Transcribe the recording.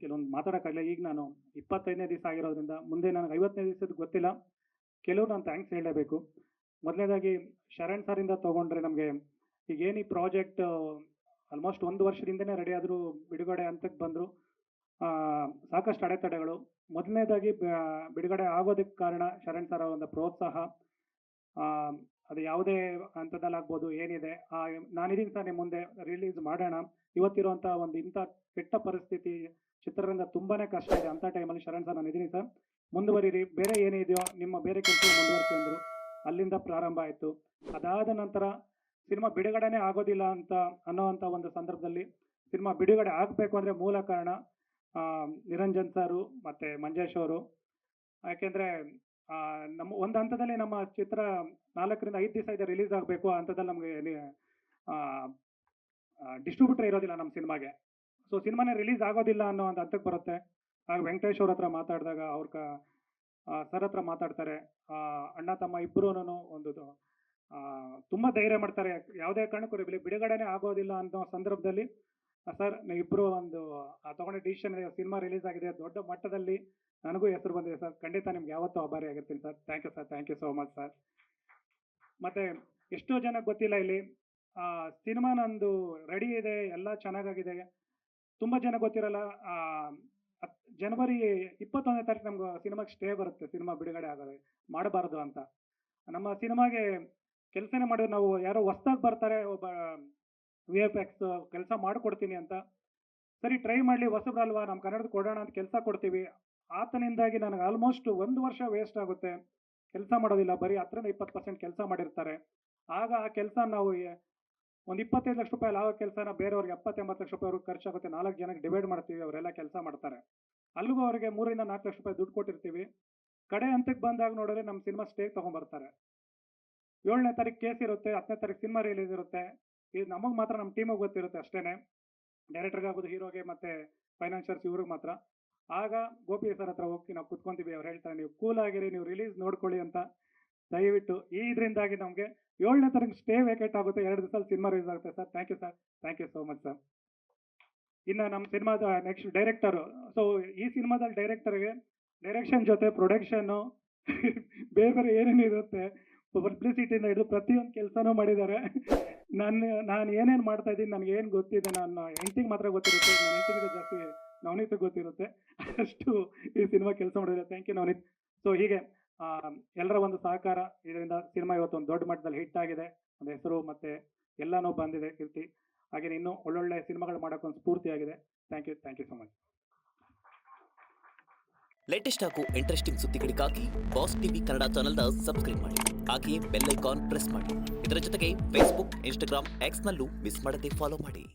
ಕೆಲವೊಂದು ಮಾತಾಡೋಕ್ಕಾಗಲಿಲ್ಲ. ಈಗ ನಾನು 25ನೇ ದಿವಸ ಆಗಿರೋದ್ರಿಂದ ಮುಂದೆ ನನಗೆ 50ನೇ ದಿವಸದ್ದು ಗೊತ್ತಿಲ್ಲ. ಕೆಲವ್ರು ನಾನು ಥ್ಯಾಂಕ್ಸ್ ಹೇಳಲೇಬೇಕು. ಮೊದಲನೇದಾಗಿ ಶರಣ್ ಸರಿಂದ ತೊಗೊಂಡ್ರೆ ನಮಗೆ ಈಗೇನು ಈ ಪ್ರಾಜೆಕ್ಟ್ ಆಲ್ಮೋಸ್ಟ್ 1 ವರ್ಷದಿಂದನೇ ರೆಡಿ ಆದರೂ ಬಿಡುಗಡೆ ಹಂತಕ್ಕೆ ಬಂದರು. ಸಾಕಷ್ಟು ಅಡೆತಡೆಗಳು. ಮೊದಲನೇದಾಗಿ ಬಿಡುಗಡೆ ಆಗೋದಕ್ಕೆ ಕಾರಣ ಶರಣ್ ಸರ ಒಂದು ಪ್ರೋತ್ಸಾಹ. ಅದು ಯಾವುದೇ ಹಂತದಲ್ಲಾಗ್ಬೋದು, ಏನಿದೆ ನಾನಿದ್ದೀನಿ ಸರ್ ನಿಮ್ಮ ಮುಂದೆ ರಿಲೀಸ್ ಮಾಡೋಣ. ಇವತ್ತಿರುವಂಥ ಒಂದು ಇಂಥ ಕೆಟ್ಟ ಪರಿಸ್ಥಿತಿ, ಚಿತ್ರರಂಗ ತುಂಬಾ ಕಷ್ಟ ಇದೆ. ಅಂಥ ಟೈಮಲ್ಲಿ ಶರಣ್ ಸರ್ ನಾನು ಇದ್ದೀನಿ ಸರ್, ಮುಂದುವರಿರಿ, ಬೇರೆ ಏನೇ ಇದೆಯೋ ನಿಮ್ಮ ಬೇರೆ ಕೆಲಸ ಮುಂದುವರಿಸಿ ಅಂದರು. ಅಲ್ಲಿಂದ ಪ್ರಾರಂಭ ಆಯಿತು. ಅದಾದ ನಂತರ ಸಿನಿಮಾ ಬಿಡುಗಡೆನೇ ಆಗೋದಿಲ್ಲ ಅನ್ನೋವಂಥ ಒಂದು ಸಂದರ್ಭದಲ್ಲಿ ಸಿನಿಮಾ ಬಿಡುಗಡೆ ಆಗಬೇಕು ಅಂದರೆ ಮೂಲ ಕಾರಣ ನಿರಂಜನ್ ಸರು ಮತ್ತು ಮಂಜೇಶ್ ಅವರು. ಯಾಕೆಂದರೆ ನಮ್ಮ ಒಂದು ಹಂತದಲ್ಲಿ ನಮ್ಮ ಚಿತ್ರ 4ರಿಂದ 5 ದಿವಸ ಇದೆ ರಿಲೀಸ್ ಆಗಬೇಕು. ಆ ಹಂತದಲ್ಲಿ ನಮಗೆ ಡಿಸ್ಟ್ರಿಬ್ಯೂಟರ್ ಇರೋದಿಲ್ಲ ನಮ್ಮ ಸಿನಿಮಾಗೆ. ಸೊ ಸಿನಿಮಾನೇ ರಿಲೀಸ್ ಆಗೋದಿಲ್ಲ ಅನ್ನೋ ಒಂದು ಹಂತಕ್ಕೆ ಬರುತ್ತೆ. ಆಗ ವೆಂಕಟೇಶ್ ಅವ್ರ ಹತ್ರ ಮಾತಾಡಿದಾಗ ಸರ್ ಹತ್ರ ಮಾತಾಡ್ತಾರೆ. ಅಣ್ಣ ತಮ್ಮ ಇಬ್ಬರೂ ಒಂದು ತುಂಬ ಧೈರ್ಯ ಮಾಡ್ತಾರೆ. ಯಾವುದೇ ಕಾರಣಕ್ಕೂ ಬಿಡುಗಡೆನೇ ಆಗೋದಿಲ್ಲ ಅನ್ನೋ ಸಂದರ್ಭದಲ್ಲಿ ಸರ್ ಇಬ್ಬರು ಒಂದು ತೊಗೊಂಡ ಡಿಸಿಷನ್ ಇದೆ, ಸಿನಿಮಾ ರಿಲೀಸ್ ಆಗಿದೆ, ದೊಡ್ಡ ಮಟ್ಟದಲ್ಲಿ ನನಗೂ ಹೆಸರು ಬಂದಿದೆ ಸರ್, ಖಂಡಿತ ನಿಮ್ಗೆ ಯಾವತ್ತೂ ಆಭಾರಿ ಆಗಿರ್ತೀನಿ sir. Thank you sir, thank you so much sir. ಮತ್ತು ಎಷ್ಟೋ ಜನಕ್ಕೆ ಗೊತ್ತಿಲ್ಲ, ಇಲ್ಲಿ ಸಿನಿಮಾ ನಂದು ರೆಡಿ ಇದೆ, ಎಲ್ಲ ಚೆನ್ನಾಗಾಗಿದೆ. ತುಂಬ ಜನ ಗೊತ್ತಿರಲ್ಲ, ಜನವರಿ 21ನೇ ತಾರೀಕು ನಮ್ಗೆ ಸಿನಿಮಾಗೆ ಸ್ಟೇ ಬರುತ್ತೆ, ಸಿನಿಮಾ ಬಿಡುಗಡೆ ಆಗೋದು ಮಾಡಬಾರ್ದು ಅಂತ. ನಮ್ಮ ಸಿನಿಮಾಗೆ ಕೆಲಸನೇ ಮಾಡಿದ್ರೆ ನಾವು ಯಾರೋ ಹೊಸ್ದಾಗಿ ಬರ್ತಾರೆ, ಒಬ್ಬ VFX ಕೆಲಸ ಮಾಡಿಕೊಡ್ತೀನಿ ಅಂತ, ಸರಿ ಟ್ರೈ ಮಾಡಲಿ, ಹೊಸಬ್ರಲ್ವಾ ನಮ್ಮ ಕನ್ನಡದ ಕೊಡೋಣ ಅಂತ ಕೆಲಸ ಕೊಡ್ತೀವಿ. ಆತನಿಂದಾಗಿ ನನಗೆ ಆಲ್ಮೋಸ್ಟ್ 1 ವರ್ಷ ವೇಸ್ಟ್ ಆಗುತ್ತೆ. ಕೆಲಸ ಮಾಡೋದಿಲ್ಲ, ಬರೀ 10-20% ಕೆಲಸ ಮಾಡಿರ್ತಾರೆ. ಆಗ ಆ ಕೆಲಸ ನಾವು ಒಂದು 25 ಲಕ್ಷ ರೂಪಾಯಿ ಆಗೋ ಕೆಲಸನ ಬೇರೆಯವ್ರಿಗೆ 70-80 ಲಕ್ಷ ರೂಪಾಯಿ ಅವ್ರಿಗೆ ಖರ್ಚಾಗುತ್ತೆ. 4 ಜನಕ್ಕೆ ಡಿವೈಡ್ ಮಾಡ್ತೀವಿ, ಅವರೆಲ್ಲ ಕೆಲಸ ಮಾಡ್ತಾರೆ. ಅಲ್ಲಿಗೂ ಅವರಿಗೆ 3-4 ಲಕ್ಷ ರೂಪಾಯಿ ದುಡ್ಡು ಕೊಟ್ಟಿರ್ತೀವಿ. ಕಡೆ ಹಂತಕ್ಕೆ ಬಂದಾಗ ನೋಡಿದ್ರೆ ನಮ್ಮ ಸಿನಿಮಾ ಸ್ಟೇಗೆ ತೊಗೊಂಬರ್ತಾರೆ. 7ನೇ ತಾರೀಕು ಕೇಸ್ ಇರುತ್ತೆ, 10ನೇ ತಾರೀಕು ಸಿನಿಮಾ ರಿಲೀಸ್ ಇರುತ್ತೆ. ಇದು ನಮಗೆ ಮಾತ್ರ, ನಮ್ಮ ಟೀಮಿಗೆ ಗೊತ್ತಿರುತ್ತೆ ಅಷ್ಟೇ, ಡೈರೆಕ್ಟರ್ಗೆ ಆಗ್ಬೋದು, ಹೀರೋಗೆ ಮತ್ತು ಫೈನಾನ್ಷಿಯರ್ಸ್ ಇವ್ರಿಗೆ ಮಾತ್ರ. ಆಗ ಗೋಪಿ ಸರ್ ಹತ್ರ ಹೋಗಿ ನಾವು ಕುತ್ಕೊಂತೀವಿ. ಅವ್ರು ಹೇಳ್ತಾರೆ, ನೀವು ಕೂಲ್ ಆಗಿರಿ, ನೀವು ರಿಲೀಸ್ ನೋಡ್ಕೊಳ್ಳಿ ಅಂತ. ದಯವಿಟ್ಟು ಇದರಿಂದಾಗಿ ನಮಗೆ 7ನೇ ತಾರೀಕು ಸ್ಟೇ ವೇಕೇಟ್ ಆಗುತ್ತೆ, 2 ದಿವಸದಲ್ಲಿ ಸಿನಿಮಾ ರಿಲೀಸ್ ಆಗುತ್ತೆ sir. Thank you sir, thank you so much sir. ಇನ್ನು ನಮ್ಮ ಸಿನಿಮಾದ ನೆಕ್ಸ್ಟ್ ಡೈರೆಕ್ಟರು. ಸೊ ಈ ಸಿನಿಮಾದಲ್ಲಿ ಡೈರೆಕ್ಟರ್ಗೆ ಡೈರೆಕ್ಷನ್ ಜೊತೆ ಪ್ರೊಡಕ್ಷನ್ನು ಬೇರೆ ಬೇರೆ ಏನೇನು ಇರುತ್ತೆ, ಪಬ್ಲಿಸಿಟಿಯಿಂದ ಹಿಡಿದು ಪ್ರತಿಯೊಂದು ಕೆಲಸನೂ ಮಾಡಿದ್ದಾರೆ. ನಾನು ಏನೇನು ಮಾಡ್ತಾ ಇದ್ದೀನಿ, ನನಗೆ ಏನು ಗೊತ್ತಿದೆ, ನನ್ನ ಹೆಂಡತಿಗೆ ಮಾತ್ರ ಗೊತ್ತಿರುತ್ತೆ, ನನ್ನ ಹೆಂಡತಿಗಿಂತ ಜಾಸ್ತಿ ನವನೀತಿಗೆ ಗೊತ್ತಿರುತ್ತೆ. ಅಷ್ಟು ಈ ಸಿನಿಮಾ ಕೆಲಸ ಮಾಡಿದ್ದಾರೆ. Thank you Navneet. ಸೊ ಹೀಗೆ ಎಲ್ಲರ ಒಂದು ಸಹಕಾರ, ಇದರಿಂದ ಸಿನಿಮಾ ಇವತ್ತು ಒಂದು ದೊಡ್ಡ ಮಟ್ಟದಲ್ಲಿ ಹಿಟ್ ಆಗಿದೆ, ಒಂದು ಹೆಸರು ಮತ್ತು ಎಲ್ಲನೂ ಬಂದಿದೆ ಕೀರ್ತಿ. ಹಾಗೆ ಇನ್ನೂ ಒಳ್ಳೊಳ್ಳೆ ಸಿನಿಮಾಗಳು ಮಾಡೋಕ್ಕೊಂದು ಸ್ಫೂರ್ತಿಯಾಗಿದೆ. Thank you so much. Latest ಹಾಗೂ ಇಂಟ್ರೆಸ್ಟಿಂಗ್ ಸುದ್ದಿಗಳಿಗಾಗಿ ಬಾಸ್ ಟಿವಿ ಕನ್ನಡ ಚಾನೆಲ್ನ ಸಬ್ಸ್ಕ್ರೈಬ್ ಮಾಡಿ. ಹಾಗೆಯೇ ಬೆಲ್ ಐಕಾನ್ ಪ್ರೆಸ್ ಮಾಡಿ. ಇದರ ಜೊತೆಗೆ ಫೇಸ್ಬುಕ್, ಇನ್ಸ್ಟಾಗ್ರಾಮ್, ಎಕ್ಸ್ನಲ್ಲೂ ಮಿಸ್ ಮಾಡದೆ ಫಾಲೋ ಮಾಡಿ.